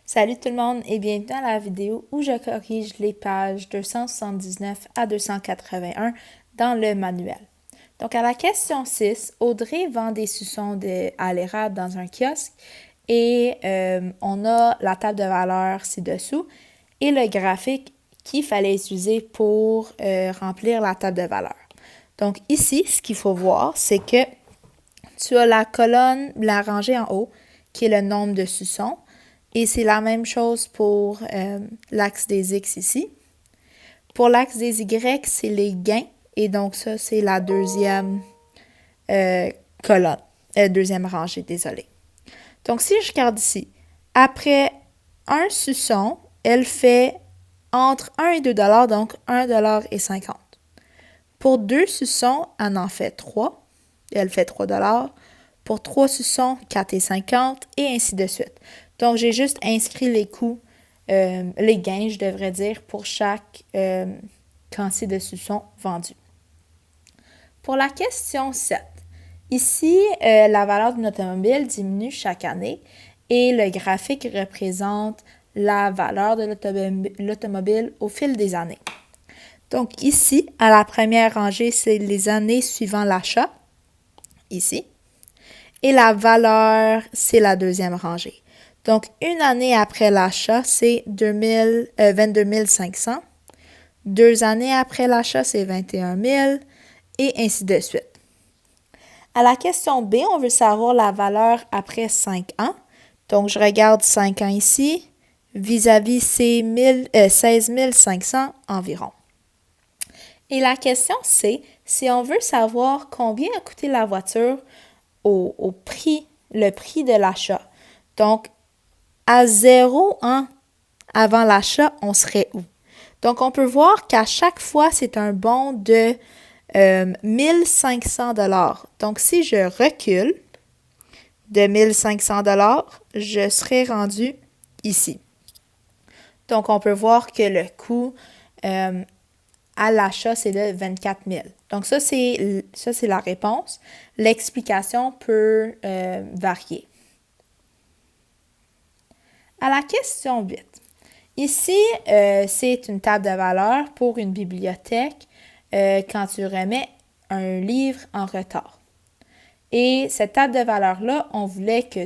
Salut tout le monde et bienvenue dans la vidéo où je corrige les pages 279 à 281 dans le manuel. Donc à la question 6, Audrey vend des suçons à l'érable dans un kiosque et on a la table de valeur ci-dessous et le graphique qu'il fallait utiliser pour remplir la table de valeur. Donc ici, ce qu'il faut voir, c'est que tu as la colonne, la rangée en haut, qui est le nombre de suçons. Et c'est la même chose pour l'axe des X ici. Pour l'axe des Y, c'est les gains. Et donc ça, c'est la deuxième colonne. Deuxième rangée, désolé. Donc si je regarde ici, après un suçon, elle fait entre 1 et 2 donc 1 et 50. Pour 2 suçons, elle en fait 3. Elle fait 3 Pour 3 suçons, 4,50 et ainsi de suite. Donc, j'ai juste inscrit les coûts, les gains, je devrais dire, pour chaque quantité de suçons vendus. Pour la question 7, ici, la valeur d'une automobile diminue chaque année et le graphique représente la valeur de l'automobile au fil des années. Donc ici, à la première rangée, c'est les années suivant l'achat, ici. Et la valeur, c'est la deuxième rangée. Donc, une année après l'achat, c'est 22 500. 2 années après l'achat, c'est 21 000 et ainsi de suite. À la question B, on veut savoir la valeur après 5 ans. Donc, je regarde 5 ans ici, vis-à-vis c'est 16 500 environ. Et la question C, si on veut savoir combien a coûté la voiture au prix, le prix de l'achat. Donc, à 0 ans avant l'achat, on serait où? Donc, on peut voir qu'à chaque fois, c'est un bond de 1500 $. Donc, si je recule de 1500 $, je serai rendu ici. Donc, on peut voir que le coût à l'achat, c'est de 24 000. Donc, ça, c'est la réponse. L'explication peut varier. À la question 8. Ici, c'est une table de valeur pour une bibliothèque quand tu remets un livre en retard. Et cette table de valeur-là, on voulait que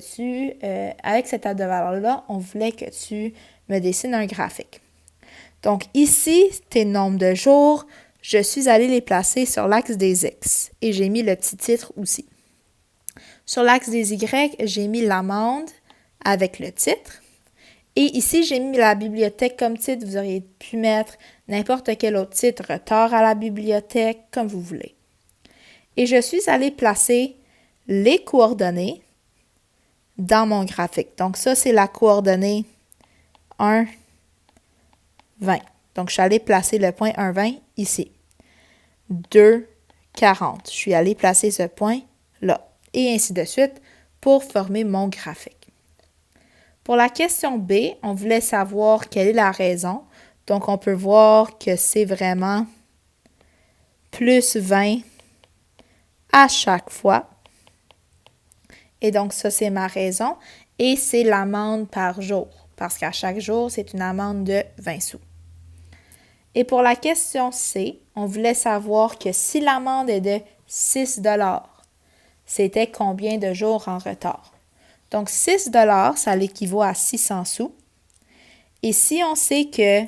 avec cette table de valeur-là, on voulait que tu me dessines un graphique. Donc ici, tes nombres de jours, je suis allée les placer sur l'axe des X et j'ai mis le petit titre aussi. Sur l'axe des Y, j'ai mis l'amende avec le titre. Et ici, j'ai mis la bibliothèque comme titre. Vous auriez pu mettre n'importe quel autre titre, retard à la bibliothèque, comme vous voulez. Et je suis allée placer les coordonnées dans mon graphique. Donc ça, c'est la coordonnée 1, 20. Donc, je suis allée placer le point 1, 20 ici. 2, 40. Je suis allée placer ce point là. Et ainsi de suite pour former mon graphique. Pour la question B, on voulait savoir quelle est la raison. Donc, on peut voir que c'est vraiment plus 20 à chaque fois. Et donc, ça, c'est ma raison. Et c'est l'amende par jour, parce qu'à chaque jour, c'est une amende de 20 sous. Et pour la question C, on voulait savoir que si l'amende est de 6 $, c'était combien de jours en retard? Donc, 6 $, ça l'équivaut à 600 sous. Et si on sait que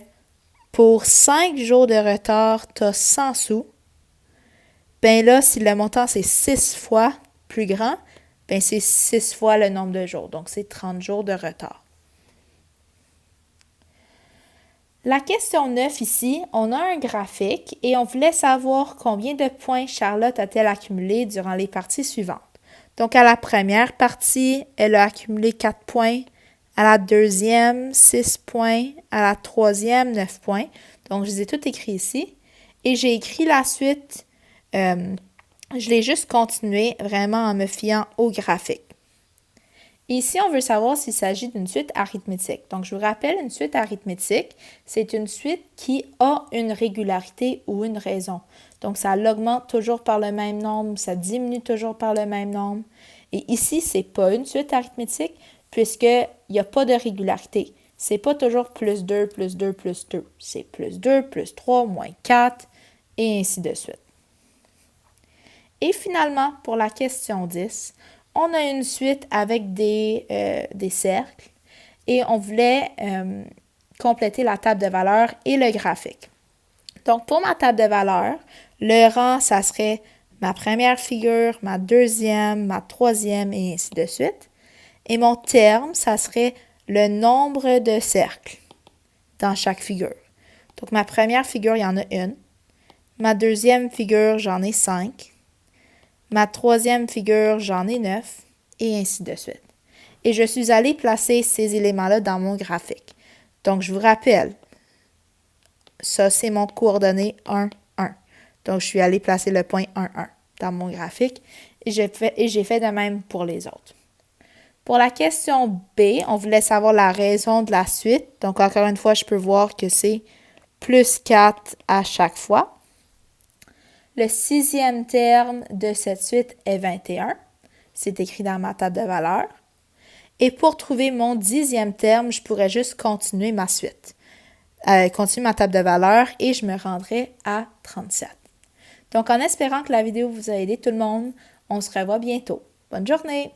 pour 5 jours de retard, tu as 100 sous, bien là, si le montant c'est 6 fois plus grand, bien c'est 6 fois le nombre de jours. Donc, c'est 30 jours de retard. La question 9 ici, on a un graphique et on voulait savoir combien de points Charlotte a-t-elle accumulé durant les parties suivantes. Donc, à la première partie, elle a accumulé 4 points. À la deuxième, 6 points. À la troisième, 9 points. Donc, je les ai tous écrits ici. Et j'ai écrit la suite. Je l'ai juste continué vraiment en me fiant au graphique. Ici, on veut savoir s'il s'agit d'une suite arithmétique. Donc, je vous rappelle, une suite arithmétique, c'est une suite qui a une régularité ou une raison. Donc, ça l'augmente toujours par le même nombre, ça diminue toujours par le même nombre. Et ici, ce n'est pas une suite arithmétique. puisqu'il n'y a pas de régularité. C'est pas toujours plus 2, plus 2, plus 2. C'est plus 2, plus 3, moins 4, et ainsi de suite. Et finalement, pour la question 10, on a une suite avec des cercles et on voulait compléter la table de valeurs et le graphique. Donc, pour ma table de valeurs, le rang, ça serait ma première figure, ma deuxième, ma troisième et ainsi de suite. Et mon terme, ça serait le nombre de cercles dans chaque figure. Donc, ma première figure, il y en a une. Ma deuxième figure, j'en ai 5. Ma troisième figure, j'en ai 9. Et ainsi de suite. Et je suis allée placer ces éléments-là dans mon graphique. Donc, je vous rappelle, ça, c'est mon coordonnée 1, 1. Donc, je suis allée placer le point 1, 1 dans mon graphique et j'ai fait de même pour les autres. Pour la question B, on voulait savoir la raison de la suite. Donc, encore une fois, je peux voir que c'est plus 4 à chaque fois. Le 6e terme de cette suite est 21. C'est écrit dans ma table de valeurs. Et pour trouver mon 10e terme, je pourrais juste continuer ma suite. Continuer ma table de valeurs et je me rendrai à 37. Donc, en espérant que la vidéo vous a aidé tout le monde, on se revoit bientôt. Bonne journée!